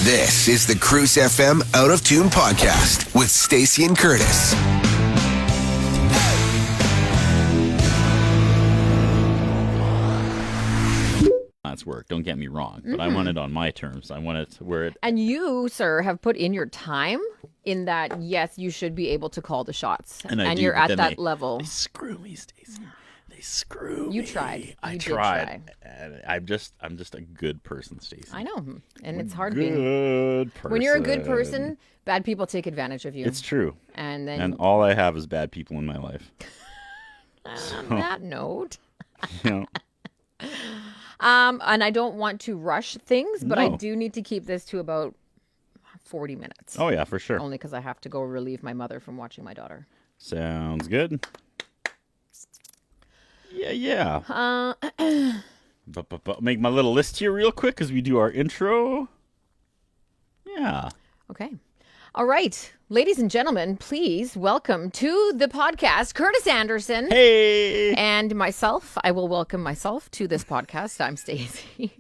This is the Cruise FM Out of Tune podcast with Stacie and Curtis. That's work. Don't get me wrong, but I want it on my terms. I want it where it. And you, sir, have put in your time in that. Yes, you should be able to call the shots, and you're at that level. They screw me, Stacie. They screw me. You tried. I tried. I'm just a good person, Stacie. I know, and it's hard being good person. When you're a good person, bad people take advantage of you. It's true. And all I have is bad people in my life. On that note. You know. And I don't want to rush things, but I do need to keep this to about 40 minutes. Oh, yeah, for sure. Only because I have to go relieve my mother from watching my daughter. Sounds good. Yeah. But make my little list here real quick as we do our intro. Yeah. Okay. All right. Ladies and gentlemen, please welcome to the podcast, Curtis Anderson. Hey. And myself. I will welcome myself to this podcast. I'm Stacie.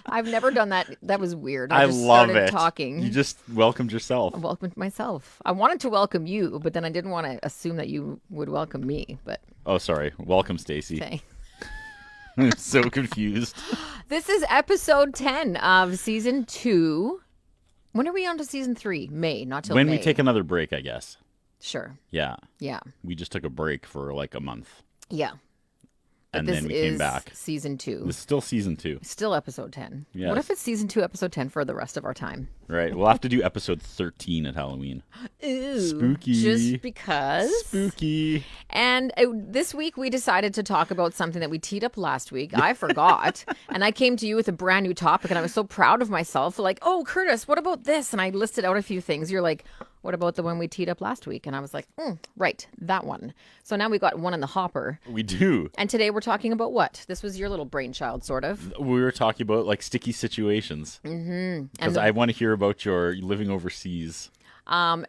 I've never done that. That was weird. I just love started it. Talking. You just welcomed yourself. I welcomed myself. I wanted to welcome you, but then I didn't want to assume that you would welcome me. But oh, sorry. Welcome, Stacie. Okay. I'm so confused. This is episode 10 of season 2. When are we on to season 3? May, not till May. When we take another break, I guess. Sure. Yeah. Yeah. We just took a break for like a month. Yeah. And then we came back. Season 2. This is still season 2. Still episode 10. Yes. What if it's season 2, episode 10 for the rest of our time? Right. We'll have to do episode 13 at Halloween. Ooh. Spooky. Just because. Spooky. And this week we decided to talk about something that we teed up last week. I forgot. And I came to you with a brand new topic and I was so proud of myself. Like, oh, Curtis, what about this? And I listed out a few things. You're like, what about the one we teed up last week? And I was like, right, that one. So now we got one in the hopper. We do. And today we're talking about what? This was your little brainchild, sort of. We were talking about like sticky situations. Mm-hmm. Because I want to hear about your living overseas.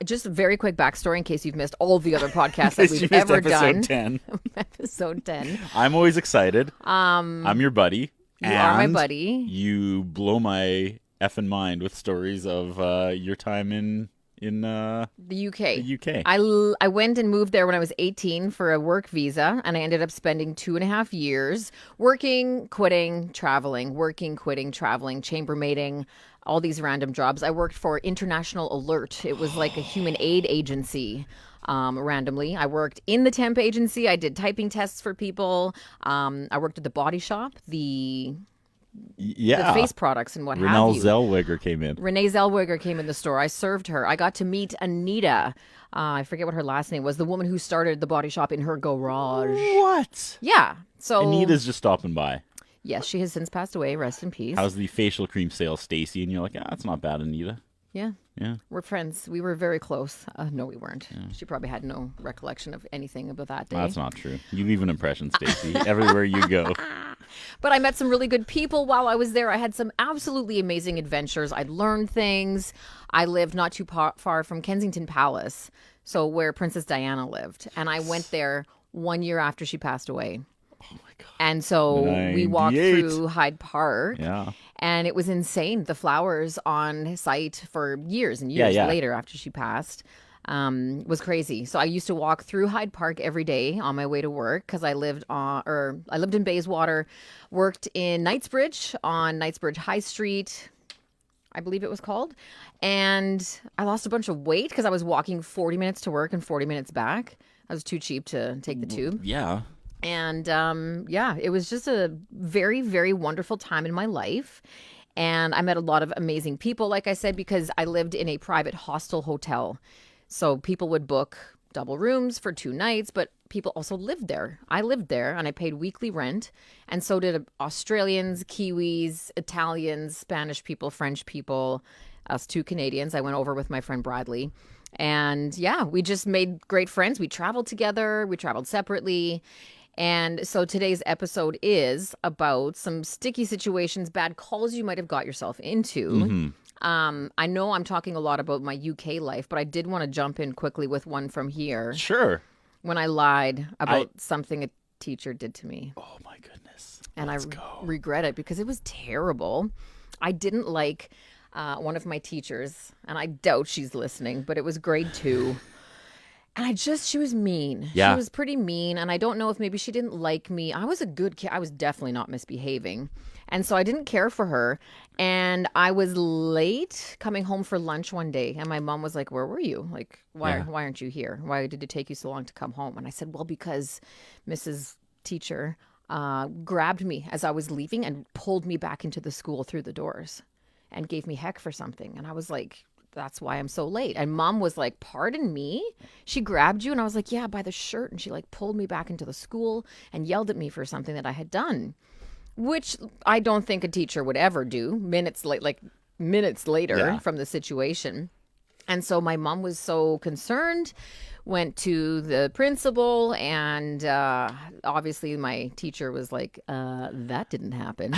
Just a very quick backstory in case you've missed all the other podcasts that we've ever done. Episode 10. Episode 10. I'm always excited. I'm your buddy. You are my buddy. You blow my effing mind with stories of your time in the UK. The UK. I went and moved there when I was 18 for a work visa, and I ended up spending 2.5 years working, quitting, traveling, working, quitting, traveling, chambermaiding, all these random jobs. I worked for International Alert. It was like a human aid agency. Randomly, I worked in the temp agency. I did typing tests for people. I worked at the body shop, the face products and what have you. Renee Zellweger came in the store. I served her. I got to meet Anita. I forget what her last name was. The woman who started the body shop in her garage. What? Yeah. So Anita's just stopping by. Yes, she has since passed away. Rest in peace. How's the facial cream sale, Stacie? And you're like, that's not bad, Anita. Yeah. Yeah. We're friends. We were very close. No, we weren't. Yeah. She probably had no recollection of anything about that day. That's not true. You leave an impression, Stacie, everywhere you go. But I met some really good people while I was there. I had some absolutely amazing adventures. I learned things. I lived not too far from Kensington Palace, so where Princess Diana lived. And I went there 1 year after she passed away. Oh my God. And so we walked through Hyde Park. Yeah. And it was insane. The flowers on site for years and years later after she passed was crazy. So I used to walk through Hyde Park every day on my way to work because I lived in Bayswater, worked in Knightsbridge on Knightsbridge High Street, I believe it was called. And I lost a bunch of weight because I was walking 40 minutes to work and 40 minutes back. I was too cheap to take the tube. Yeah. And it was just a very, very wonderful time in my life. And I met a lot of amazing people, like I said, because I lived in a private hostel hotel. So people would book double rooms for 2 nights, but people also lived there. I lived there and I paid weekly rent. And so did Australians, Kiwis, Italians, Spanish people, French people, us 2 Canadians. I went over with my friend Bradley. And we just made great friends. We traveled together. We traveled separately. And so today's episode is about some sticky situations, bad calls you might have got yourself into. Mm-hmm. I know I'm talking a lot about my UK life, but I did want to jump in quickly with one from here. Sure. When I lied about something a teacher did to me. Oh, my goodness. And I regret it because it was terrible. I didn't like one of my teachers, and I doubt she's listening, but it was grade 2. And she was mean. Yeah. She was pretty mean. And I don't know if maybe she didn't like me. I was a good kid. I was definitely not misbehaving. And so I didn't care for her. And I was late coming home for lunch one day. And my mom was like, where were you? Like, why aren't you here? Why did it take you so long to come home? And I said, well, because Mrs. Teacher grabbed me as I was leaving and pulled me back into the school through the doors and gave me heck for something. And I was like, that's why I'm so late. And mom was like, pardon me? She grabbed you? And I was like, yeah, by the shirt. And she like pulled me back into the school and yelled at me for something that I had done, which I don't think a teacher would ever do minutes later from the situation. And so my mom was so concerned, went to the principal, and obviously my teacher was like, that didn't happen.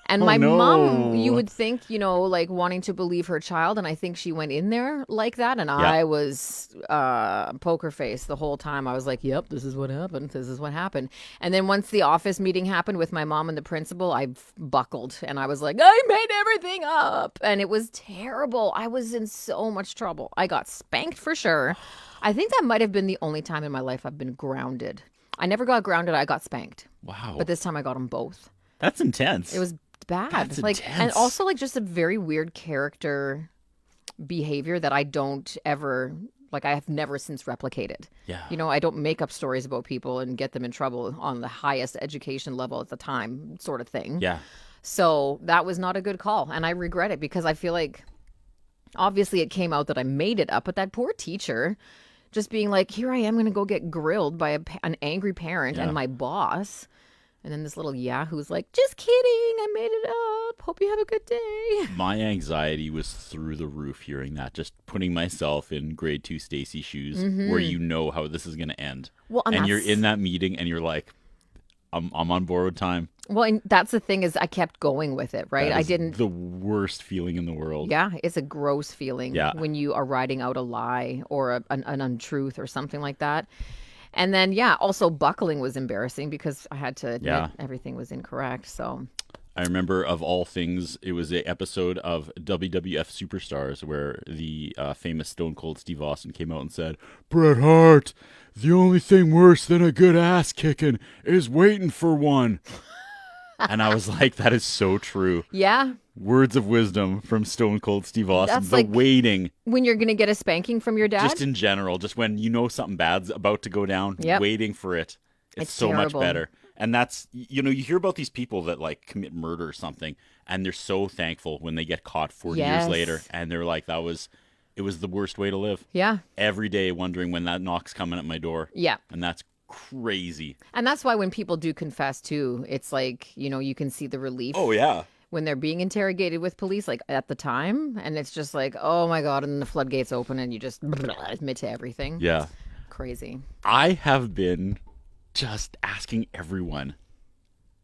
And my mom, you would think, like wanting to believe her child. And I think she went in there like that. And I was poker face the whole time. I was like, yep, this is what happened. This is what happened. And then once the office meeting happened with my mom and the principal, I buckled. And I was like, I made everything up. And it was terrible. I was in so much trouble. I got spanked for sure. I think that might have been the only time in my life I've been grounded. I never got grounded. I got spanked. Wow. But this time I got them both. That's intense. It was bad. That's like intense. And also like just a very weird character behavior that I don't ever I have never since replicated. Yeah. I don't make up stories about people and get them in trouble on the highest education level at the time sort of thing. Yeah. So that was not a good call, and I regret it because I feel like obviously it came out that I made it up, but that poor teacher just being like, here I am going to go get grilled by an angry parent and my boss. And then this little yahoo's like, just kidding, I made it up. Hope you have a good day. My anxiety was through the roof hearing that, just putting myself in grade 2 Stacie shoes where you know how this is going to end. Well, and you're in that meeting and you're like, I'm on borrowed time. Well, and that's the thing is I kept going with it, right? That I is didn't. the worst feeling in the world. Yeah, it's a gross feeling when you are writing out a lie or an untruth or something like that. And then, also buckling was embarrassing because I had to admit everything was incorrect. So I remember, of all things, it was an episode of WWF Superstars where the famous Stone Cold Steve Austin came out and said, Bret Hart, the only thing worse than a good ass kicking is waiting for one. And I was like, that is so true. Yeah. Words of wisdom from Stone Cold Steve Austin. That's the waiting. When you're going to get a spanking from your dad? Just in general. Just when you know something bad's about to go down. Waiting for it. It's so terrible. much better. And that's, you hear about these people that commit murder or something, and they're so thankful when they get caught 40 years later. And they're like, it was the worst way to live. Yeah. Every day wondering when that knock's coming at my door. Yeah. And that's crazy. And that's why when people do confess too, it's like, you can see the relief. Oh, yeah. When they're being interrogated with police, at the time, and it's just like, oh my God, and then the floodgates open and you just admit to everything. Yeah. Crazy. I have been just asking everyone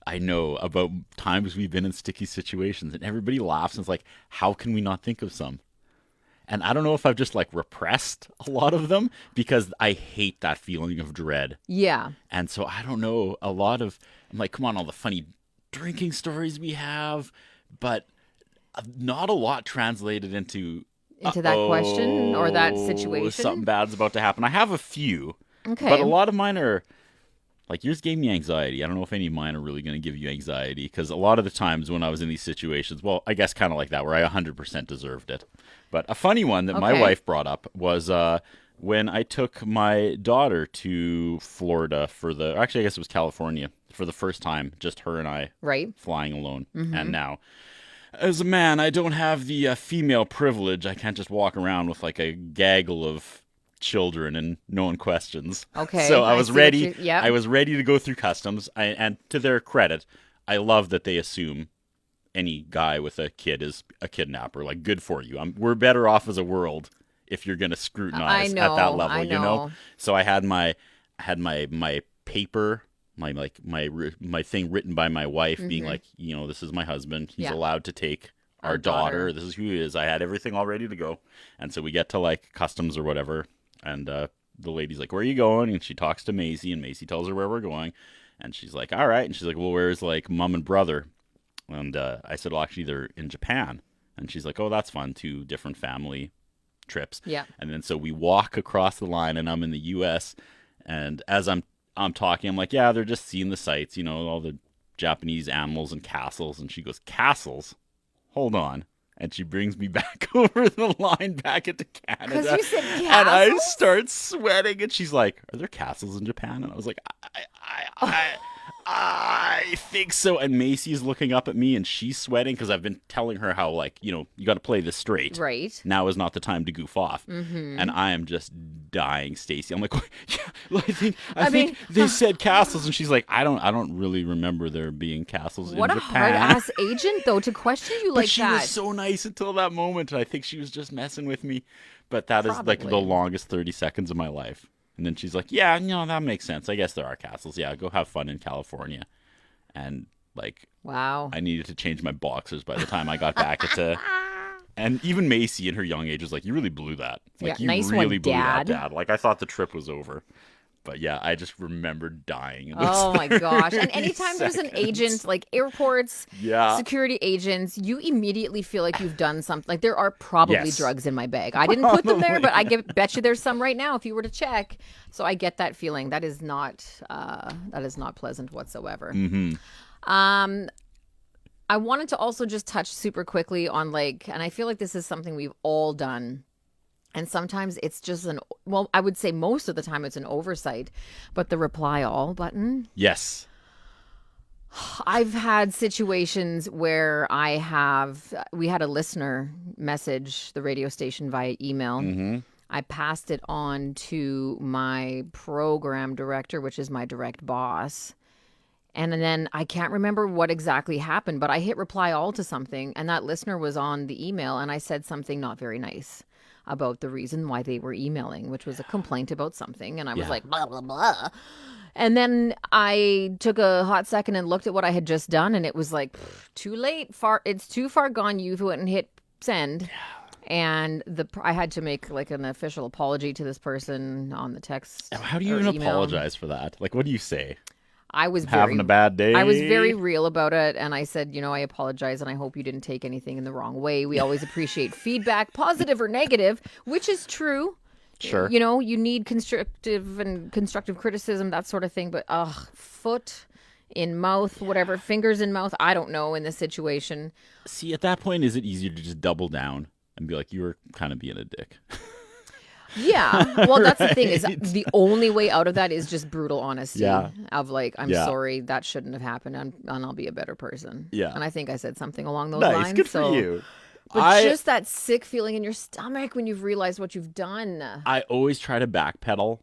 I know about times we've been in sticky situations, and everybody laughs and it's like, how can we not think of some? And I don't know if I've just repressed a lot of them because I hate that feeling of dread. Yeah. And so I don't know, I'm like, come on, all the funny drinking stories we have, but not a lot translated into that question or that situation. Something bad's about to happen. I have a few. Okay. But a lot of mine are yours gave me anxiety. I don't know if any of mine are really going to give you anxiety because a lot of the times when I was in these situations, well, I guess kind of like that where I 100% deserved it. But a funny one that my wife brought up was when I took my daughter to Florida actually I guess it was California for the first time, just her and I flying alone. Mm-hmm. And now, as a man, I don't have the female privilege. I can't just walk around with a gaggle of children and no one questions. Okay. So I was ready. I was ready to go through customs. And to their credit, I love that they assume any guy with a kid is a kidnapper. Good for you. We're better off as a world if you're going to scrutinize at that level, So I had my paper, my thing written by my wife, being like, this is my husband. He's allowed to take our daughter. This is who he is. I had everything all ready to go. And so we get to customs or whatever. And the lady's like, where are you going? And she talks to Maisie, and Maisie tells her where we're going. And she's like, all right. And she's like, well, where's mom and brother? And I said, well, actually, they're in Japan. And she's like, oh, that's fun. 2 different family trips. Yeah. And then so we walk across the line, and I'm in the U.S. And as I'm talking, I'm like, yeah, they're just seeing the sights, all the Japanese animals and castles. And she goes, castles? Hold on. And she brings me back over the line back into Canada. Because you said castles? And I start sweating. And she's like, are there castles in Japan? And I was like, I think so. And Macy's looking up at me, and she's sweating because I've been telling her how, you got to play this straight. Right. Now is not the time to goof off. Mm-hmm. And I am just dying, Stacie. I'm like, yeah, I think they said castles, and she's like, I don't really remember there being castles in Japan. What a hard-ass agent, though, to question you like that. But she was so nice until that moment, and I think she was just messing with me. But that is like the longest 30 seconds of my life. And then she's like, yeah, that makes sense. I guess there are castles. Yeah, go have fun in California. And wow, I needed to change my boxers by the time I got back. And even Macy in her young age was like, you really blew that. You nice really one, blew Dad. that, Dad. I thought the trip was over. But yeah, I just remembered dying. In oh my gosh. And anytime there's an agent, like airports, security agents, you immediately feel like you've done something. Like there are probably drugs in my bag. I didn't put them there, but I bet you there's some right now if you were to check. So I get that feeling. That is not pleasant whatsoever. Mm-hmm. I wanted to also just touch super quickly on and I feel like this is something we've all done. And sometimes it's just I would say most of the time it's an oversight, but the reply all button. Yes. I've had situations where we had a listener message the radio station via email. Mm-hmm. I passed it on to my program director, which is my direct boss. And then I can't remember what exactly happened, but I hit reply all to something, and that listener was on the email, and I said something not very nice about the reason why they were emailing, which was a complaint about something. And I was like, blah, blah, blah. And then I took a hot second and looked at what I had just done. And it was like, too late. It's too far gone. You went and hit send. And I had to make an official apology to this person on the text. How do you even apologize for that? What do you say? I was having a bad day. I was very real about it, and I said, I apologize, and I hope you didn't take anything in the wrong way. We always appreciate feedback, positive or negative, which is true. Sure. You need constructive criticism, that sort of thing. But foot in mouth, whatever, fingers in mouth, I don't know in this situation. See, at that point, is it easier to just double down and be like, you were kind of being a dick? Yeah. Well, that's the thing is the only way out of that is just brutal honesty. Yeah. Of I'm sorry, that shouldn't have happened, and I'll be a better person. Yeah. And I think I said something along those nice. lines. Good for you. But just that sick feeling in your stomach when you've realized what you've done. I always try to backpedal.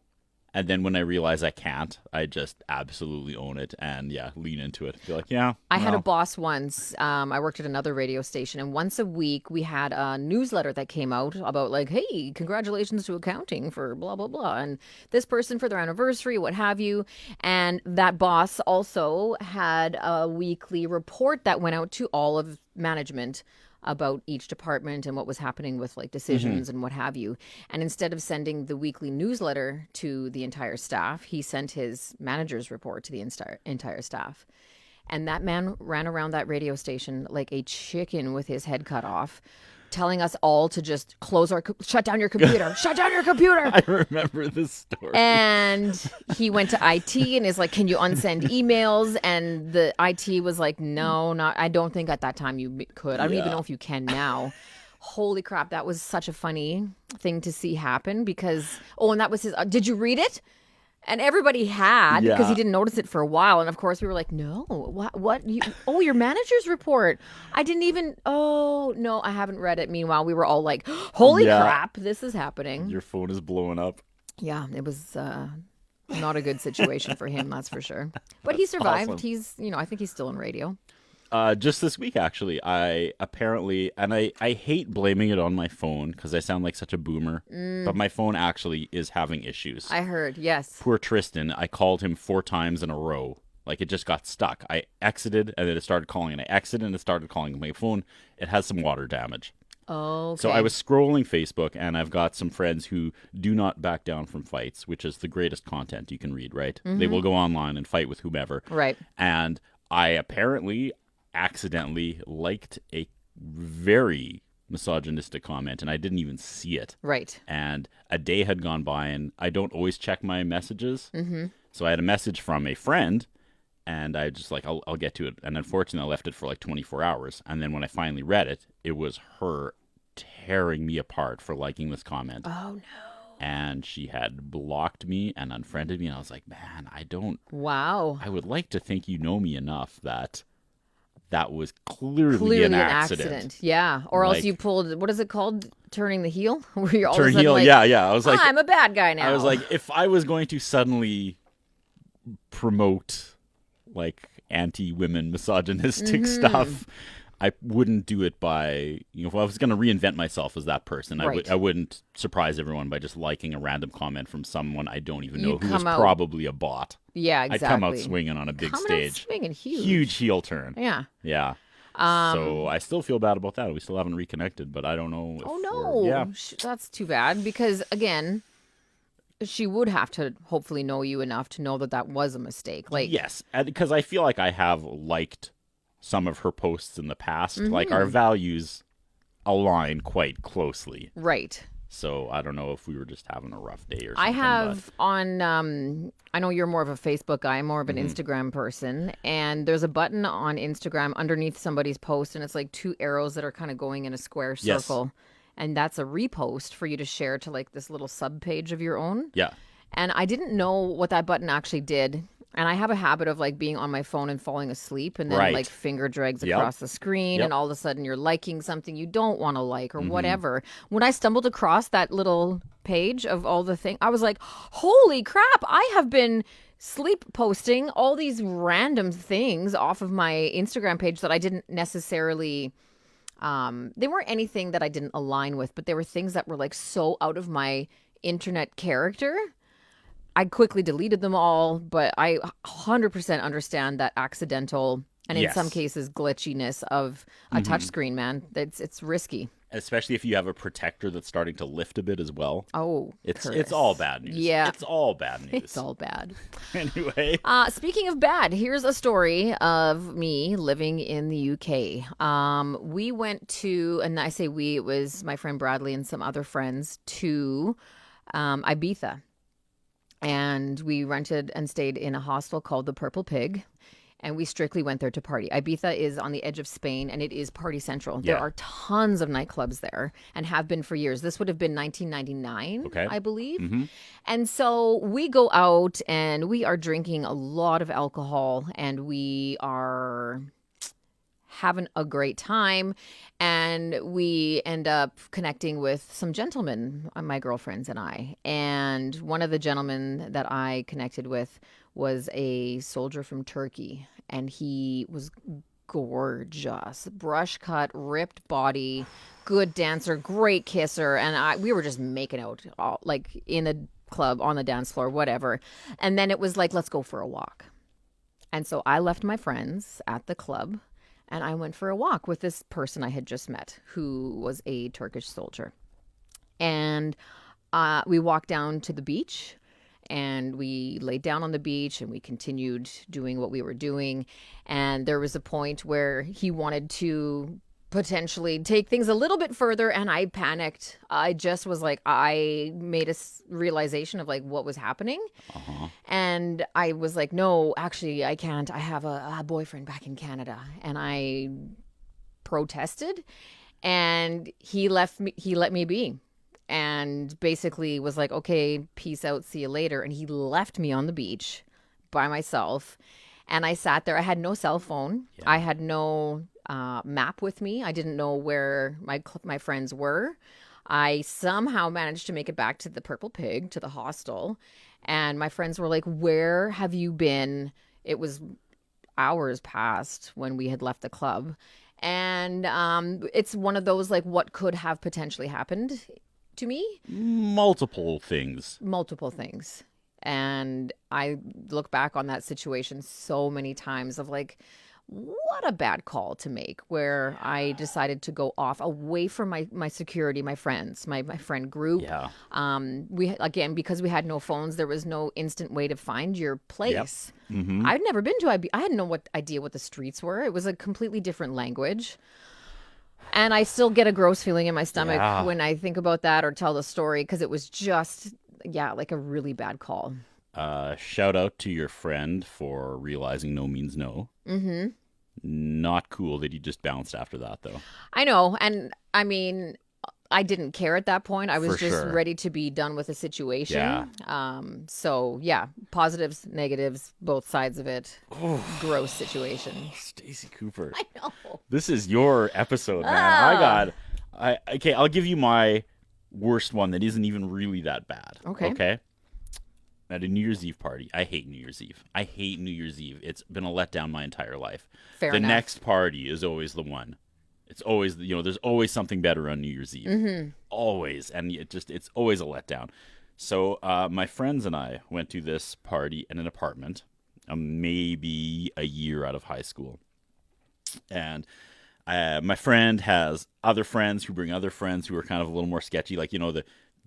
And then when I realize I can't, I just absolutely own it and lean into it. Feel like, I had a boss once. I worked at another radio station, and once a week we had a newsletter that came out about hey, congratulations to accounting for blah, blah, blah. And this person for their anniversary, what have you. And that boss also had a weekly report that went out to all of management about each department and what was happening with decisions and what have you. And instead of sending the weekly newsletter to the entire staff, he sent his manager's report to the entire staff. And that man ran around that radio station like a chicken with his head cut off, telling us all to just shut down your computer, shut down your computer. I remember this story. And he went to IT and is like, can you unsend emails? And the IT was like, no, I don't think at that time you could. I don't even know if you can now. Holy crap. That was such a funny thing to see happen because, and that was his, did you read it? And everybody had, because he didn't notice it for a while. And of course we were like, no, what? Your manager's report. I didn't even, no, I haven't read it. Meanwhile, we were all like, holy crap, this is happening. Your phone is blowing up. Yeah, it was not a good situation for him, that's for sure. But he survived. Awesome. He's, I think he's still in radio. Just this week, actually, I apparently, and I hate blaming it on my phone because I sound like such a boomer, but my phone actually is having issues. I heard, yes. Poor Tristan, I called him 4 times in a row. It just got stuck. I exited, and then it started calling, and I exited, and it started calling. My phone, it has some water damage. Oh, okay. So I was scrolling Facebook, and I've got some friends who do not back down from fights, which is the greatest content you can read, right? Mm-hmm. They will go online and fight with whomever. Right. And I apparently accidentally liked a very misogynistic comment, and I didn't even see it. Right. And a day had gone by, and I don't always check my messages. Mm-hmm. So I had a message from a friend, and I just like, I'll get to it. And unfortunately, I left it for like 24 hours. And then when I finally read it, it was her tearing me apart for liking this comment. Oh, no. And she had blocked me and unfriended me. And I was like, man, Wow. I would like to think you know me enough that was clearly an accident. Yeah. Or else Like- you pulled, what is it called? Turning the heel? Where you're all Turn of a sudden heel, like, yeah. I was like, I'm a bad guy now. I was like, if I was going to suddenly promote like anti-women misogynistic stuff, I wouldn't do it by, if I was going to reinvent myself as that person, Right. I wouldn't surprise everyone by just liking a random comment from someone I don't even know You'd who is come out- probably a bot. Yeah, exactly. I'd come out swinging on a big Coming out stage. swinging, huge. Huge heel turn. Yeah. Yeah. So I still feel bad about that. We still haven't reconnected, but I don't know. If Oh, we're- no. Yeah. That's too bad because, again, she would have to hopefully know you enough to know that that was a mistake. Like, Yes, because I feel like I have liked some of her posts in the past. Like our values align quite closely. right. So I don't know if we were just having a rough day or something. I have on, I know you're more of a Facebook guy, I'm more of an Instagram person. And there's a button on Instagram underneath somebody's post, and it's like two arrows that are kind of going in a square Yes. circle. And that's a repost for you to share to like this little sub page of your own. Yeah. And I didn't know what that button actually did. And I have a habit of like being on my phone and falling asleep and then Right. like finger drags Yep. across the screen Yep. and all of a sudden you're liking something you don't want to like or whatever. When I stumbled across that little page of all the things, I was like, holy crap, I have been sleep posting all these random things off of my Instagram page that I didn't necessarily they weren't anything that I didn't align with, but they were things that were like so out of my internet character. I quickly deleted them all, but I 100% understand that accidental and in Yes. some cases glitchiness of a touchscreen, man. It's risky. Especially if you have a protector that's starting to lift a bit as well. Oh, It's Curtis. all bad news. Yeah. It's all bad news. It's all bad. Anyway. Speaking of bad, here's a story of me living in the UK. We went to, and I say we, it was my friend Bradley and some other friends to Ibiza. And we rented and stayed in a hostel called the Purple Pig. And we strictly went there to party. Ibiza is on the edge of Spain, and it is party central. There Yeah. are tons of nightclubs there and have been for years. This would have been 1999, Okay. I believe. And so we go out, and we are drinking a lot of alcohol, and we are having a great time. And we end up connecting with some gentlemen, my girlfriends and I. And one of the gentlemen that I connected with was a soldier from Turkey, and he was gorgeous, brush cut, ripped body, good dancer, great kisser, and we were just making out all, like in the club, on the dance floor, whatever. And then it was like, let's go for a walk. And so I left my friends at the club, and I went for a walk with this person I had just met, who was a Turkish soldier. And we walked down to the beach. And we laid down on the beach and we continued doing what we were doing. And there was a point where he wanted to potentially take things a little bit further, and I panicked. I just was like, I made a realization of like what was happening. And I was like, no, actually, I can't. I have a boyfriend back in Canada. And I protested, and he let me be. And basically was like, okay, peace out, see you later. And he left me on the beach by myself. And I sat there. I had no cell phone. Yeah. I had no map with me. I didn't know where my friends were. I somehow managed to make it back to the Purple Pig, to the hostel. And my friends were like, where have you been? It was hours past when we had left the club. And it's one of those, like, what could have potentially happened to me? Multiple things. And I look back on that situation so many times of like, what a bad call to make, where I decided to go off away from my security, my friends, my friend group. Yeah. Because we had no phones, there was no instant way to find your place. Yep. Mm-hmm. I'd never been to I had no idea what the streets were. It was a completely different language. And I still get a gross feeling in my stomach when I think about that or tell the story, because it was just, like a really bad call. Shout out to your friend for realizing no means no. Mm-hmm. Not cool that he just bounced after that, though. I know. And I mean, I didn't care at that point. I was just ready to be done with the situation. Yeah. Positives, negatives, both sides of it. Gross situation. Stacie Cooper. I know. This is your episode, man. I'll give you my worst one that isn't even really that bad. Okay. At a New Year's Eve party. I hate New Year's Eve. It's been a letdown my entire life. Fair the enough. next party is always the one. It's always, there's always something better on New Year's Eve. Mm-hmm. Always. And it's always a letdown. So my friends and I went to this party in an apartment, maybe a year out of high school. And my friend has other friends who bring other friends who are kind of a little more sketchy. Like,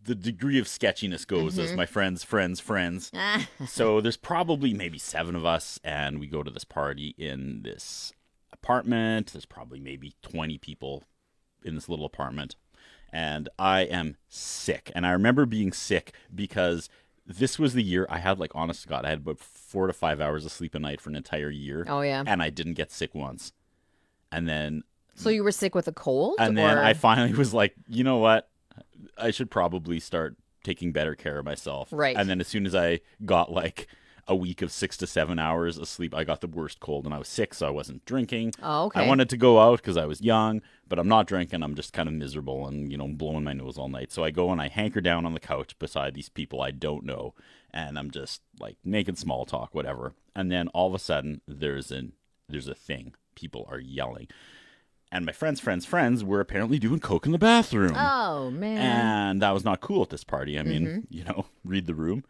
the degree of sketchiness goes as my friends' friends. So there's probably maybe 7 of us, and we go to this party in this apartment. There's probably maybe 20 people in this little apartment. And I am sick. And I remember being sick because this was the year I had, honest to God, I had about 4 to 5 hours of sleep a night for an entire year. Oh, yeah. And I didn't get sick once. And then... So you were sick with a cold? And then I finally was like, you know what? I should probably start taking better care of myself. Right. And then as soon as I got a week of 6 to 7 hours of sleep, I got the worst cold, and I was sick, so I wasn't drinking. Oh, okay. I wanted to go out because I was young, but I'm not drinking. I'm just kind of miserable and, blowing my nose all night. So I go and I hanker down on the couch beside these people I don't know, and I'm just making small talk, whatever. And then all of a sudden, there's a thing. People are yelling. And my friends were apparently doing coke in the bathroom. Oh, man. And that was not cool at this party. I mean, read the room.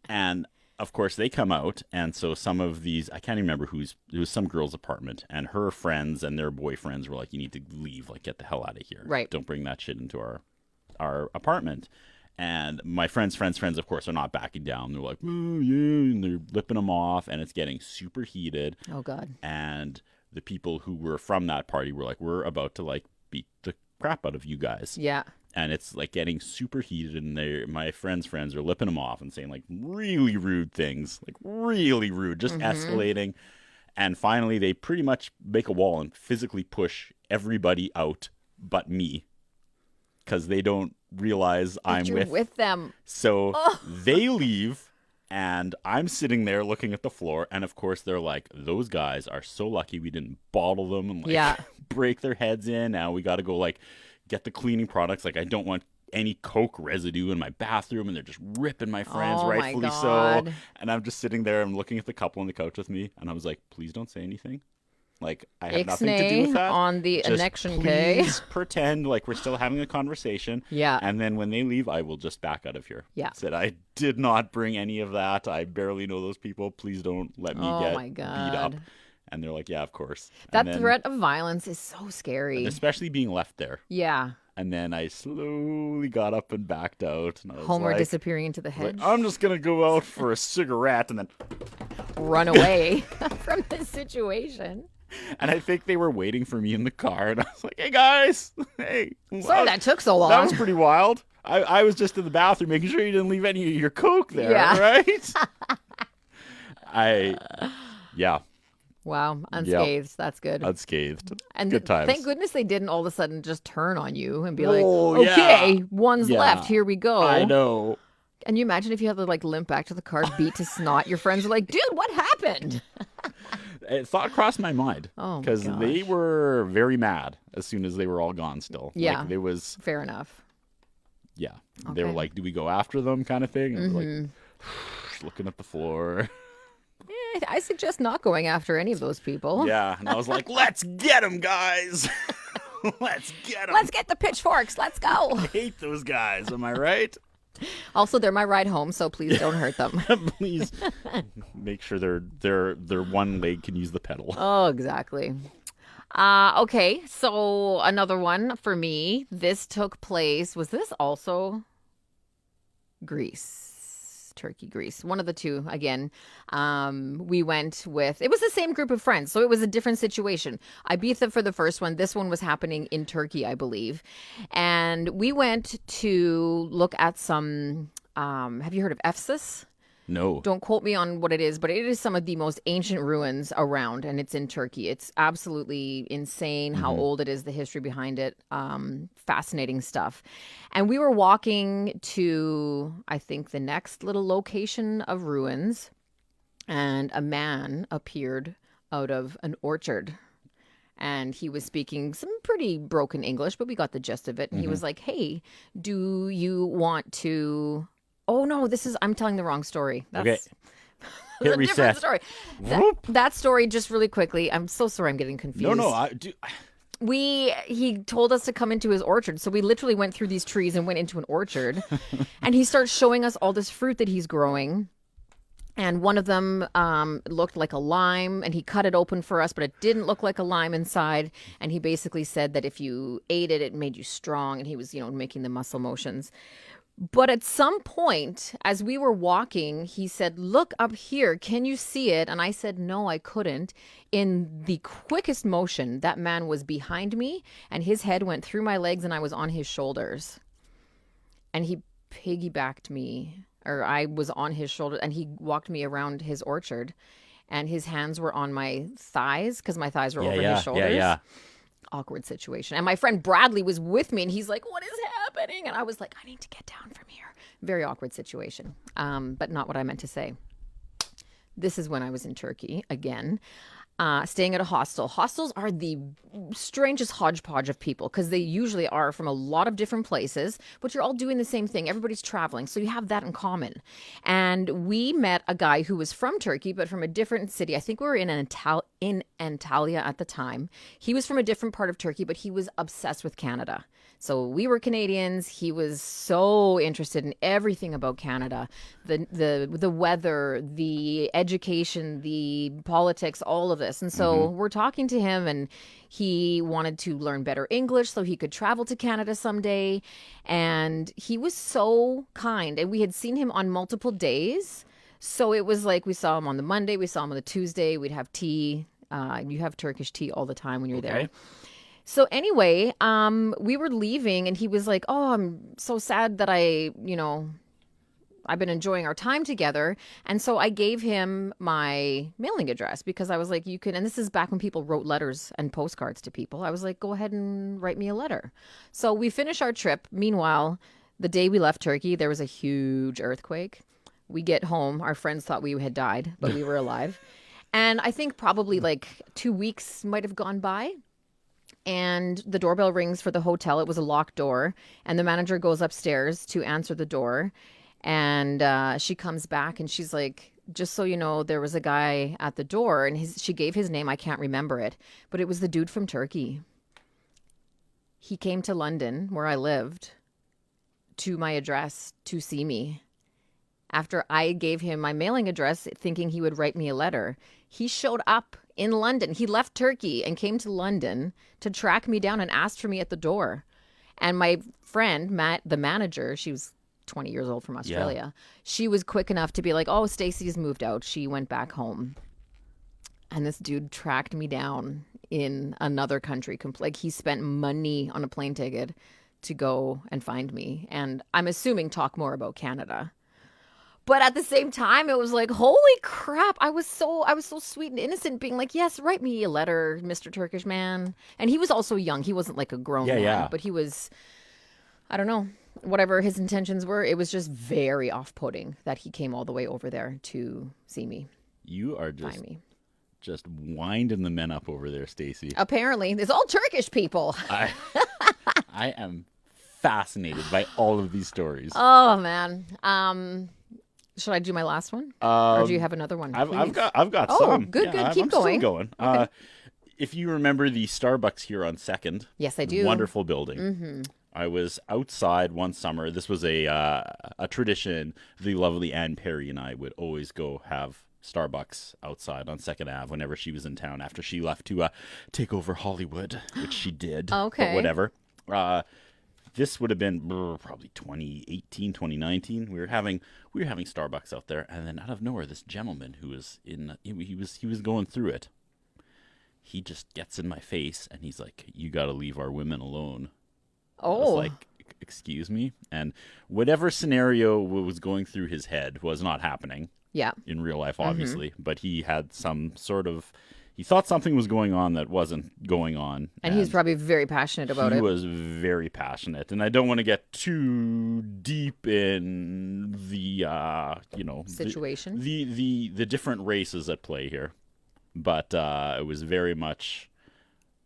And, of course, they come out. And so some of these, I can't even remember it was some girl's apartment. And her friends and their boyfriends were like, you need to leave, get the hell out of here. Right. Don't bring that shit into our apartment. And my friends, of course, are not backing down. They're like, oh, yeah. And they're lipping them off. And it's getting super heated. Oh, God. And... the people who were from that party were like, we're about to beat the crap out of you guys. Yeah. And it's getting super heated, and my friends are lipping them off and saying really rude things, really rude, just escalating. And finally they pretty much make a wall and physically push everybody out but me, because they don't realize I'm with them. So they leave. And I'm sitting there looking at the floor, and of course they're like, those guys are so lucky we didn't bottle them and break their heads in. Now we got to go get the cleaning products. I don't want any coke residue in my bathroom, and they're just ripping my friends, rightfully so. And I'm just sitting there, I'm looking at the couple on the couch with me, and I was like, please don't say anything. I have nothing to do with that. On the just annexion K. Please pretend we're still having a conversation. Yeah. And then when they leave, I will just back out of here. Yeah. Said, I did not bring any of that. I barely know those people. Please don't let me get beat up. And they're like, yeah, of course. That threat of violence is so scary. Especially being left there. Yeah. And then I slowly got up and backed out. And I was Homer disappearing into the hedge. I'm just going to go out for a cigarette and then run away from this situation. And I think they were waiting for me in the car. And I was like, hey, guys. Hey. Sorry that took so long. That was pretty wild. I was just in the bathroom making sure you didn't leave any of your coke there, right? Yeah. Wow. Unscathed. Yep. That's good. Unscathed. And good times. Thank goodness they didn't all of a sudden just turn on you and be okay, one's left. Here we go. I know. And you imagine if you had to limp back to the car, beat to snot. Your friends are like, dude, what happened? Thought crossed my mind. Oh, because they were very mad as soon as they were all gone still. Yeah. It was... Fair enough. Yeah. Okay. They were like, do we go after them kind of thing? And Mm-hmm. looking at the floor. I suggest not going after any of those people. Yeah. And I was like, let's get them, guys. Let's get them. Let's get the pitchforks. Let's go. I hate those guys. Am I right? Also, they're my ride home, so please don't hurt them. Please make sure their one leg can use the pedal. Oh, exactly. Okay, so another one for me. This took place. Was this also Greece? Turkey, Greece, one of the two. Again, we went with, it was the same group of friends, so it was a different situation. Ibiza for the first one. This one was happening in Turkey, I believe. And we went to look at some, have you heard of Ephesus? No. Don't quote me on what it is, but it is some of the most ancient ruins around, and it's in Turkey. It's absolutely insane how old it is, the history behind it. Fascinating stuff. And we were walking to, I think, the next little location of ruins, and a man appeared out of an orchard. And he was speaking some pretty broken English, but we got the gist of it. And he was like, hey, do you want to... Oh, no, I'm telling the wrong story. That's, okay. That's a different story. That story, just really quickly, I'm so sorry I'm getting confused. No, He told us to come into his orchard. So we literally went through these trees and went into an orchard. And he starts showing us all this fruit that he's growing. And one of them looked like a lime, and he cut it open for us, but it didn't look like a lime inside. And he basically said that if you ate it, it made you strong. And he was, making the muscle motions. But at some point, as we were walking, he said, look up here. Can you see it? And I said, no, I couldn't. In the quickest motion, that man was behind me, and his head went through my legs, and I was on his shoulders. And he piggybacked me, or I was on his shoulder, and he walked me around his orchard. And his hands were on my thighs, because my thighs were over his shoulders. Yeah. Awkward situation. And my friend Bradley was with me, and he's like, what is happening? And I was like, I need to get down from here. Very awkward situation, but not what I meant to say. This is when I was in Turkey again, staying at a hostel. Hostels are the strangest hodgepodge of people, because they usually are from a lot of different places, but you're all doing the same thing. Everybody's traveling, so you have that in common. And we met a guy who was from Turkey, but from a different city. I think we were in Antalya at the time. He was from a different part of Turkey, but he was obsessed with Canada. So we were Canadians. He was so interested in everything about Canada, the weather, the education, the politics, all of this. And so we're talking to him, and he wanted to learn better English so he could travel to Canada someday. And he was so kind. And we had seen him on multiple days. So it was like we saw him on the Monday, we saw him on the Tuesday. We'd have tea. You have Turkish tea all the time when you're there. So anyway, we were leaving, and he was like, oh, I'm so sad that I've been enjoying our time together. And so I gave him my mailing address, because I was like, you can, and this is back when people wrote letters and postcards to people. I was like, go ahead and write me a letter. So we finished our trip. Meanwhile, the day we left Turkey, there was a huge earthquake. We get home. Our friends thought we had died, but we were alive. And I think probably like 2 weeks might have gone by. And the doorbell rings for the hotel. It was a locked door. And the manager goes upstairs to answer the door. And she comes back, and she's like, just so you know, there was a guy at the door. And she gave his name. I can't remember it. But it was the dude from Turkey. He came to London, where I lived, to my address to see me. After I gave him my mailing address, thinking he would write me a letter, he showed up in London. He left Turkey and came to London to track me down and asked for me at the door. And my friend, Matt, the manager, she was 20 years old from Australia. Yeah. She was quick enough to be like, oh, Stacie's moved out. She went back home. And this dude tracked me down in another country. Like, he spent money on a plane ticket to go and find me. And I'm assuming talk more about Canada. But at the same time, it was like, holy crap. I was so sweet and innocent, being like, yes, write me a letter, Mr. Turkish man. And he was also young. He wasn't like a grown man, but he was, I don't know, whatever his intentions were. It was just very off-putting that he came all the way over there to see me. You are just winding the men up over there, Stacie. Apparently. It's all Turkish people. I am fascinated by all of these stories. Oh, man. Should I do my last one? Or do you have another one? I've got some. Oh, good. Keep going. Still going. Okay. If you remember the Starbucks here on 2nd. Yes, I do. Wonderful building. I was outside one summer. This was a tradition. The lovely Anne Perry and I would always go have Starbucks outside on 2nd Ave whenever she was in town after she left to take over Hollywood, which she did. Okay. But whatever. This would have been probably 2018, 2019. We were having Starbucks out there, and then out of nowhere, this gentleman who was he was going through it. He just gets in my face, and he's like, "You got to leave our women alone." Oh. I was like, "Excuse me?" And whatever scenario was going through his head was not happening. Yeah. In real life, obviously, but he had some sort of. He thought something was going on that wasn't going on. And he's probably very passionate about it. He was very passionate. And I don't want to get too deep in the, situation. The different races at play here. But it was very much,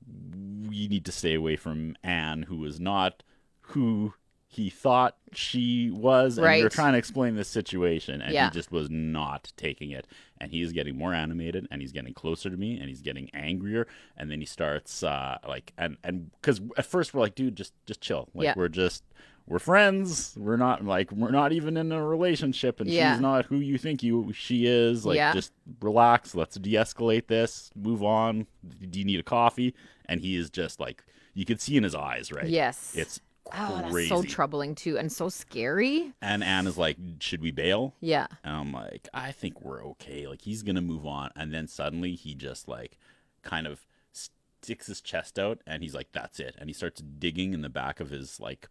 we need to stay away from Anne, who was not who he thought she was. And we were trying to explain this situation, and he just was not taking it. And he's getting more animated, and he's getting closer to me, and he's getting angrier. And then he starts and because at first we're like, dude, just chill. Like we're friends. We're not even in a relationship, and she's not who you think she is. Like just relax. Let's de-escalate this. Move on. Do you need a coffee? And he is just like, you could see in his eyes, right? Yes. It's Oh, crazy. that's so troubling too, and so scary. And Anne is like, should we bail? Yeah. And I'm like, I think we're okay. Like, he's gonna move on. And then suddenly he just like kind of sticks his chest out, and he's like, that's it. And he starts digging in the back of his like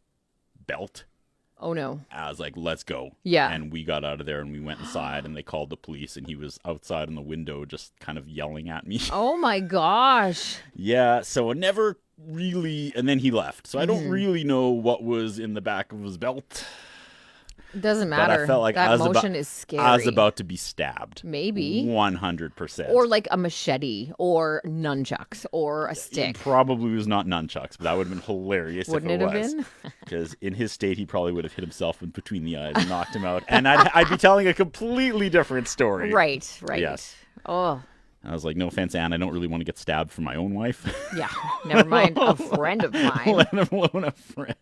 belt. Oh no. I was like, let's go. Yeah. And we got out of there and we went inside, and they called the police, and he was outside in the window just kind of yelling at me. Oh my gosh. Yeah, so it never really, and then he left. So I don't really know what was in the back of his belt. Doesn't matter. But I felt like that motion is scary. I was about to be stabbed. Maybe. 100%. Or like a machete or nunchucks or a stick. It probably was not nunchucks, but that would have been hilarious. Wouldn't if it have was. been? Because in his state, he probably would have hit himself in between the eyes and knocked him out. And I'd be telling a completely different story. Right. Yes. Oh. I was like, no offense, Anne, I don't really want to get stabbed from my own wife. Yeah. Never mind a friend of mine. Let alone a friend.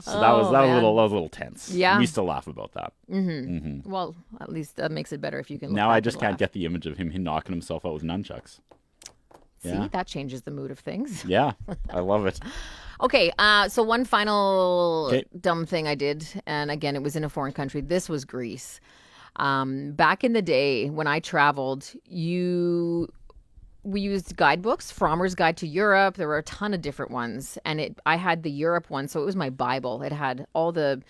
So that was a little tense. Yeah. We still laugh about that. Mm-hmm. Well, at least that makes it better if you can. Now I just can't get the image of him knocking himself out with nunchucks. See, that changes the mood of things. Yeah, I love it. Okay, so one final dumb thing I did, and again, it was in a foreign country. This was Greece. Back in the day when I traveled, we used guidebooks, Frommer's Guide to Europe. There were a ton of different ones, and I had the Europe one, so it was my Bible. It had all the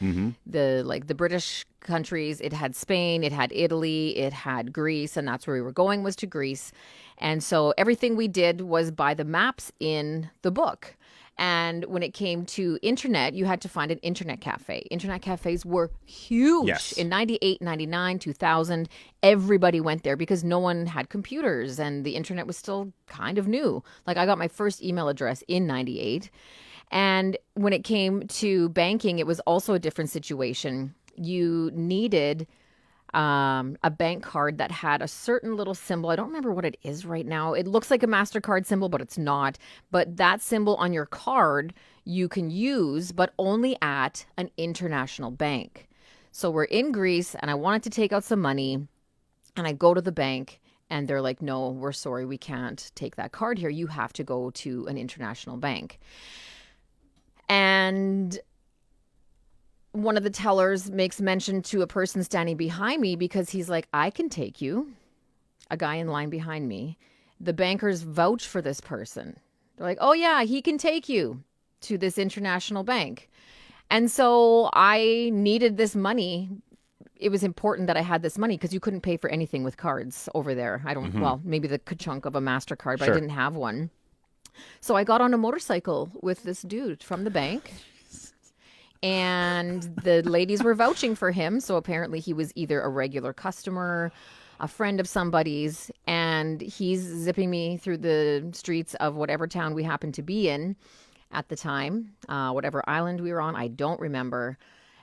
British countries. It had Spain, it had Italy, it had Greece, and that's where we were going, was to Greece. And so everything we did was by the maps in the book. And when it came to internet, you had to find an internet cafe. Internet cafes were huge. Yes. In 98, 99, 2000, everybody went there because no one had computers and the internet was still kind of new. Like, I got my first email address in 98. And when it came to banking, it was also a different situation. You needed a bank card that had a certain little symbol. I don't remember what it is right now. It looks like a MasterCard symbol, but it's not. But that symbol on your card you can use, but only at an international bank. So we're in Greece, and I wanted to take out some money, and I go to the bank, and they're like, no, we're sorry, we can't take that card here. You have to go to an international bank. And one of the tellers makes mention to a person standing behind me because he's like, I can take you, a guy in line behind me. The bankers vouch for this person. They're like, oh yeah, he can take you to this international bank. And so I needed this money. It was important that I had this money because you couldn't pay for anything with cards over there. Well, maybe the chunk of a MasterCard, but I didn't have one. So I got on a motorcycle with this dude from the bank. And the ladies were vouching for him. So apparently he was either a regular customer, a friend of somebody's, and he's zipping me through the streets of whatever town we happened to be in at the time, whatever island we were on, I don't remember.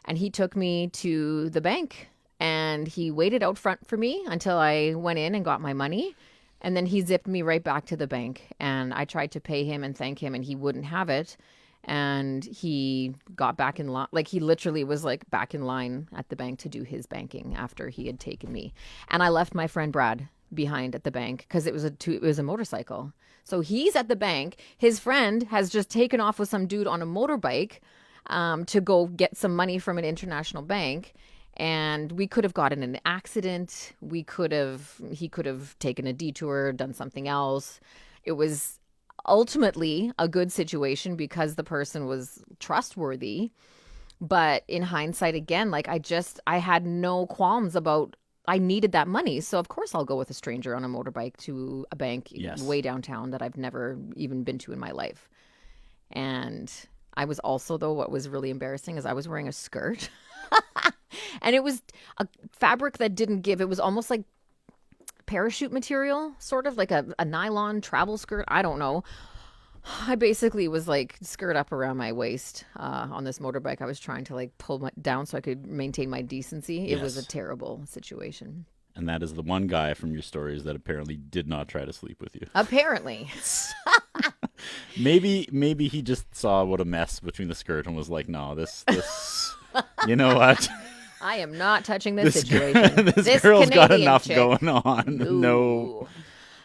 And he took me to the bank, and he waited out front for me until I went in and got my money. And then he zipped me right back to the bank, and I tried to pay him and thank him, and he wouldn't have it. And he got back in line. Like, he literally was like back in line at the bank to do his banking after he had taken me. And I left my friend Brad behind at the bank because it was a motorcycle. So he's at the bank. His friend has just taken off with some dude on a motorbike to go get some money from an international bank. And we could have gotten in an accident. He could have taken a detour, done something else. It was ultimately a good situation because the person was trustworthy. But in hindsight, again, like I had no qualms about, I needed that money. So of course I'll go with a stranger on a motorbike to a bank way downtown that I've never even been to in my life. And I was also, though, what was really embarrassing is I was wearing a skirt and it was a fabric that didn't give. It was almost like parachute material, sort of like a nylon travel skirt. I don't know. I basically was like skirt up around my waist on this motorbike. I was trying to like pull down so I could maintain my decency. It was a terrible situation. And that is the one guy from your stories that apparently did not try to sleep with you. Apparently. Maybe he just saw what a mess between the skirt and was like, no, this you know what? I am not touching this situation. This girl's Canadian got enough chick. going on. Ooh. No.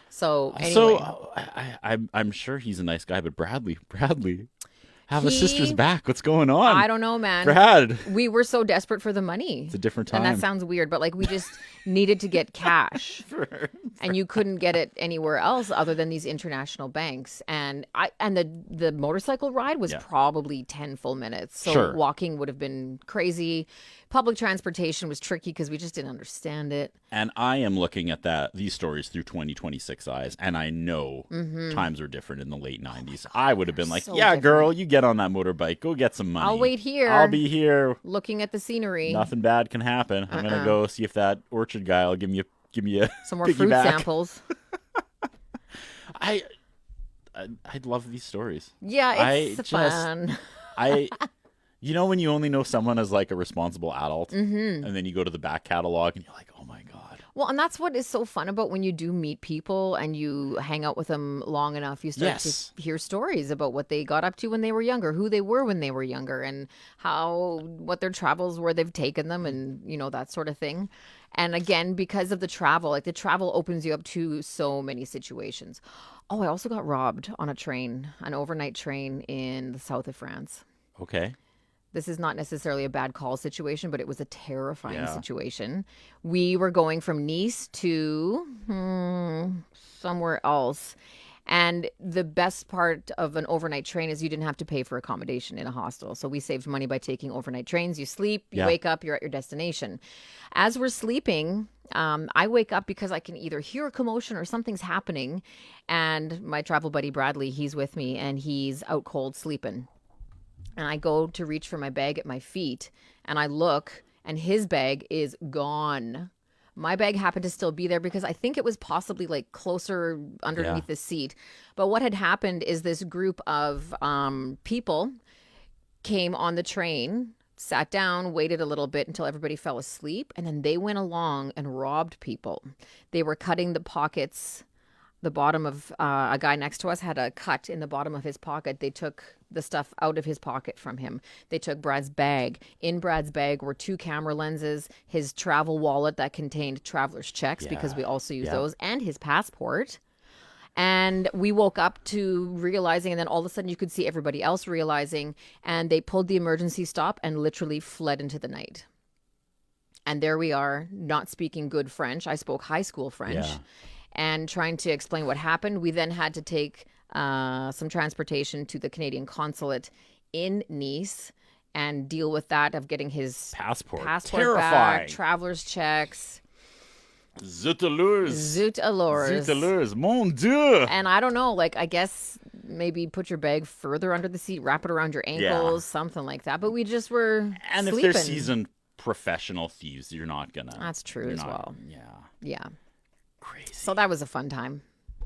So anyway. So I'm sure he's a nice guy, but Bradley, have a sister's back. What's going on? I don't know, man. Brad. We were so desperate for the money. It's a different time. And that sounds weird, but like we just needed to get cash. And you couldn't get it anywhere else other than these international banks. And the motorcycle ride was probably 10 full minutes. So walking would have been crazy. Public transportation was tricky because we just didn't understand it. And I am looking at these stories through 2026 eyes, and I know times were different in the late 90s. I would have been like, different. Girl, you get on that motorbike. Go get some money. I'll wait here. I'll be here. Looking at the scenery. Nothing bad can happen. I'm going to go see if that orchard guy will give me a some more fruit samples. I love these stories. Yeah, it's fun. You know when you only know someone as like a responsible adult, and then you go to the back catalog and you're like, oh my God. Well, and that's what is so fun about when you do meet people and you hang out with them long enough. You start to hear stories about what they got up to when they were younger, who they were when they were younger, and what their travels, where they've taken them, and that sort of thing. And again, because of the travel, like the travel opens you up to so many situations. Oh, I also got robbed on an overnight train in the south of France. Okay. This is not necessarily a bad call situation, but it was a terrifying situation. We were going from Nice to somewhere else. And the best part of an overnight train is you didn't have to pay for accommodation in a hostel. So we saved money by taking overnight trains. You sleep, you wake up, you're at your destination. As we're sleeping, I wake up because I can either hear a commotion or something's happening. And my travel buddy, Bradley, he's with me and he's out cold sleeping. And I go to reach for my bag at my feet and I look and his bag is gone. My bag happened to still be there because I think it was possibly like closer underneath the seat. But what had happened is this group of people came on the train, sat down, waited a little bit until everybody fell asleep. And then they went along and robbed people. They were cutting the pockets. The bottom of a guy next to us had a cut in the bottom of his pocket. They took the stuff out of his pocket from him. They took Brad's bag. In Brad's bag were 2 camera lenses, his travel wallet that contained traveler's checks because we also use those, and his passport. And we woke up to realizing, and then all of a sudden you could see everybody else realizing, and they pulled the emergency stop and literally fled into the night. And there we are, not speaking good French. I spoke high school French. Yeah. And trying to explain what happened. We then had to take some transportation to the Canadian consulate in Nice and deal with that of getting his passport back, traveler's checks. Zut alors, mon Dieu. And I don't know, like I guess maybe put your bag further under the seat, wrap it around your ankles, something like that. But we just were sleeping. If they're seasoned professional thieves, you're not gonna. That's true as well. Yeah. Crazy. So that was a fun time.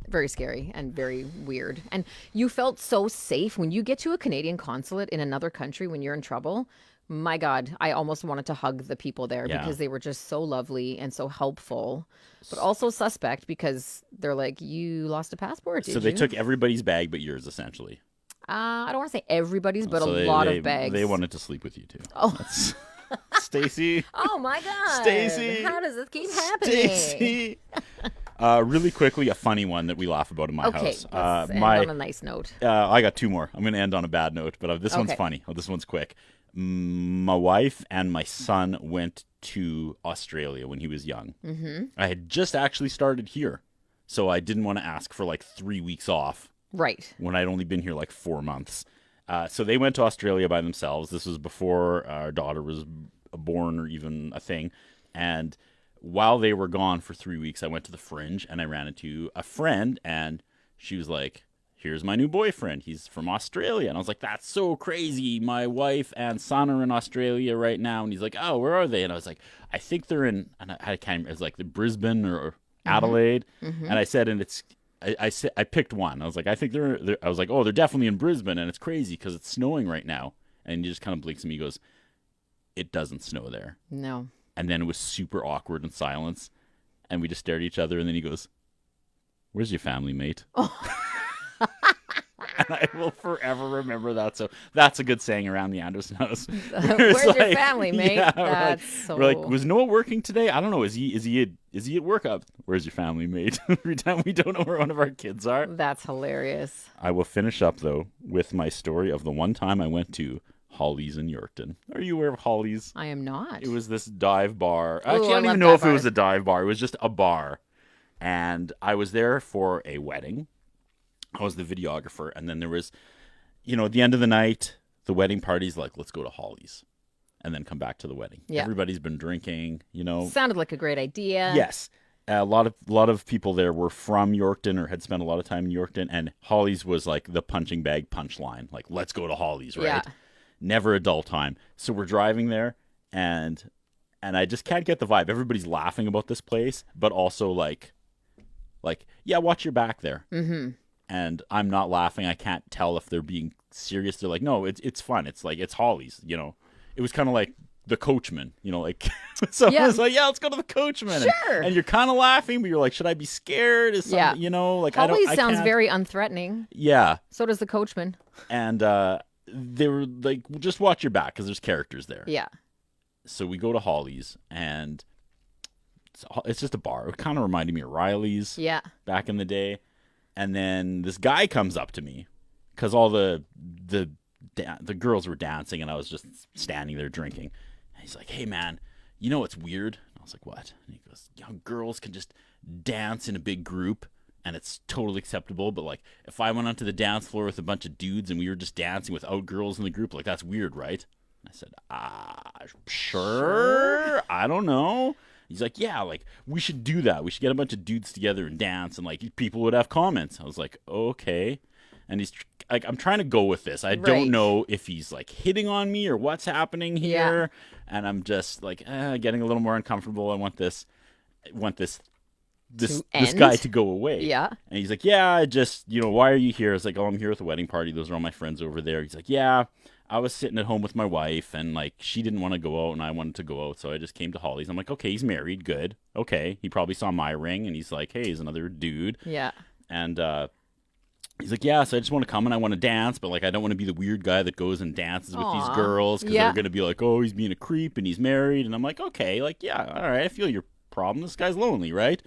Very scary and very weird. And you felt so safe when you get to a Canadian consulate in another country when you're in trouble. My God, I almost wanted to hug the people there because they were just so lovely and so helpful, but also suspect because they're like, you lost a passport, did you? So they took everybody's bag but yours, essentially. I don't want to say everybody's, but So a lot of bags. They wanted to sleep with you too. Oh. Stacie. Oh my God. Stacie. How does this keep happening? Stacie. Really quickly, a funny one that we laugh about in my house. Let's end on a nice note. I got two more. I'm going to end on a bad note, but this one's funny. This one's quick. My wife and my son went to Australia when he was young. Mm-hmm. I had just actually started here, so I didn't want to ask for like 3 weeks off. Right. When I'd only been here like 4 months. So they went to Australia by themselves. This was before our daughter was born or even a thing. And while they were gone for 3 weeks, I went to the Fringe and I ran into a friend and she was like, here's my new boyfriend. He's from Australia. And I was like, that's so crazy. My wife and son are in Australia right now. And he's like, oh, where are they? And I was like, I think they're in, and I can't remember, it's like the Brisbane or Adelaide. Mm-hmm. And I said, and it's, I picked one. I was like, I think I was like, oh, they're definitely in Brisbane, and it's crazy because it's snowing right now. And he just kind of blinks at me, goes, it doesn't snow there. No. And then it was super awkward and silence, and we just stared at each other. And then he goes, "Where's your family, mate?" Oh. And I will forever remember that. So that's a good saying around the Anderson house. Where's your family, mate? Yeah, that's so. We're like, was Noah working today? I don't know. Is he at work? Up? Where's your family, mate? Every time we don't know where one of our kids are. That's hilarious. I will finish up though with my story of the one time I went to Holly's in Yorkton. Are you aware of Holly's? I am not. It was this dive bar. Ooh, Actually, I don't even know if it was a dive bar. It was just a bar, and I was there for a wedding. I was the videographer, and then there was, at the end of the night, the wedding party's like, let's go to Holly's, and then come back to the wedding. Yeah. Everybody's been drinking, Sounded like a great idea. Yes. A lot of people there were from Yorkton or had spent a lot of time in Yorkton, and Holly's was like the punching bag punchline. Like, let's go to Holly's, right? Yeah. Never a dull time. So we're driving there, and I just can't get the vibe. Everybody's laughing about this place, but also like, yeah, watch your back there. Mm-hmm. And I'm not laughing. I can't tell if they're being serious. They're like, no, it's fun. It's like, it's Holly's, It was kind of like the Coachman, So yeah. I was like, yeah, let's go to the Coachman. Sure. And you're kind of laughing, but you're like, should I be scared? Is something, Holly's sounds very unthreatening. Yeah. So does the Coachman. And they were like, well, just watch your back because there's characters there. Yeah. So we go to Holly's, and it's just a bar. It kind of reminded me of Riley's. Yeah. Back in the day. And then this guy comes up to me because all the girls were dancing and I was just standing there drinking. And he's like, hey, man, you know what's weird? And I was like, what? And he goes, young girls can just dance in a big group and it's totally acceptable. But like if I went onto the dance floor with a bunch of dudes and we were just dancing without girls in the group, like that's weird, right? And I said, sure. I don't know. He's like, yeah, like, we should do that. We should get a bunch of dudes together and dance, and, like, people would have comments. I was like, okay. And he's like, I'm trying to go with this. I don't know if he's, like, hitting on me or what's happening here. Yeah. And I'm just, like, getting a little more uncomfortable. I want this guy to go away. Yeah. And he's like, yeah, I just, why are you here? I was like, oh, I'm here with a wedding party. Those are all my friends over there. He's like, yeah, I was sitting at home with my wife and like she didn't want to go out and I wanted to go out. So I just came to Holly's. I'm like, okay, he's married. Good. Okay. He probably saw my ring and he's like, hey, he's another dude. Yeah. And he's like, yeah, so I just want to come and I want to dance, but like I don't want to be the weird guy that goes and dances with these girls because they're going to be like, oh, he's being a creep and he's married. And I'm like, okay, like, yeah, all right, I feel your problem. This guy's lonely, right?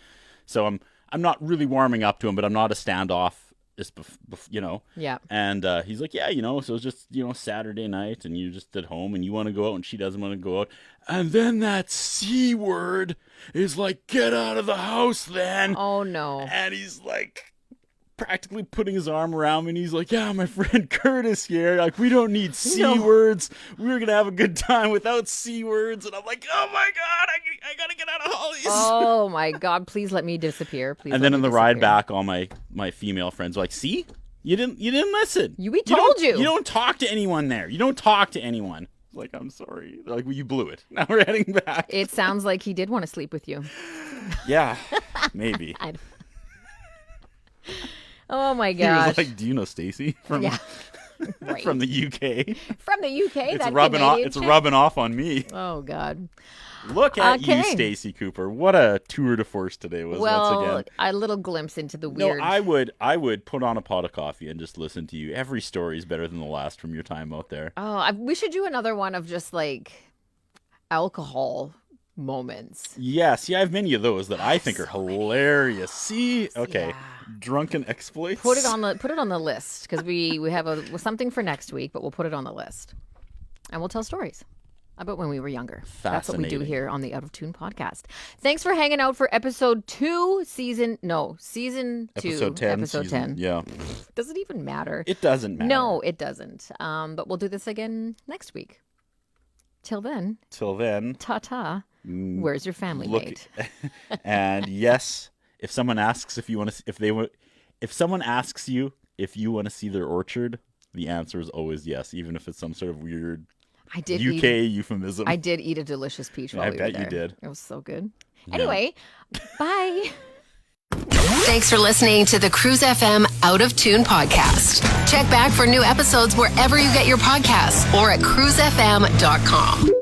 So I'm not really warming up to him, but I'm not a standoff. Yeah. And he's like, yeah, so it's just, Saturday night and you're just at home and you want to go out and she doesn't want to go out. And then that C word is like, get out of the house then. Oh, no. And he's like practically putting his arm around me and he's like, yeah, my friend Curtis here. Like, we don't need C words. We're going to have a good time without C words. And I'm like, oh my God, I got to get out of Holly's. Oh my God, please let me disappear. Please. And then in the ride back, all my female friends were like, see, you didn't listen. We told you. You don't talk to anyone there. You don't talk to anyone. Like, I'm sorry. They're like, well, you blew it. Now we're heading back. It sounds like he did want to sleep with you. Yeah, maybe. Oh my God. He was like, do you know Stacie? Yeah. Right. From the UK. From the UK. It's rubbing off. It's rubbing off on me. Oh God. Look at you, Stacie Cooper. What a tour de force today was once again. A little glimpse into the weird. No, I would put on a pot of coffee and just listen to you. Every story is better than the last from your time out there. Oh, we should do another one of just like alcohol moments. Yeah, see, I have many of those that I think are hilarious. See, okay, drunken exploits. Put it on the list because we have something for next week, but we'll put it on the list, and we'll tell stories about when we were younger. That's what we do here on the Out of Tune podcast. Thanks for hanging out for episode 2, season 2, episode 10. Episode 10. Yeah. Does it even matter? It doesn't matter. No, it doesn't. But we'll do this again next week. Till then. Ta-ta. Where's your family mate? And yes, if someone asks if someone asks you if you want to see their orchard, the answer is always yes, even if it's some sort of weird euphemism. I did eat a delicious peach while we were there. I bet you did. It was so good. Anyway, bye. Thanks for listening to the Cruise FM Out of Tune podcast. Check back for new episodes wherever you get your podcasts or at cruisefm.com.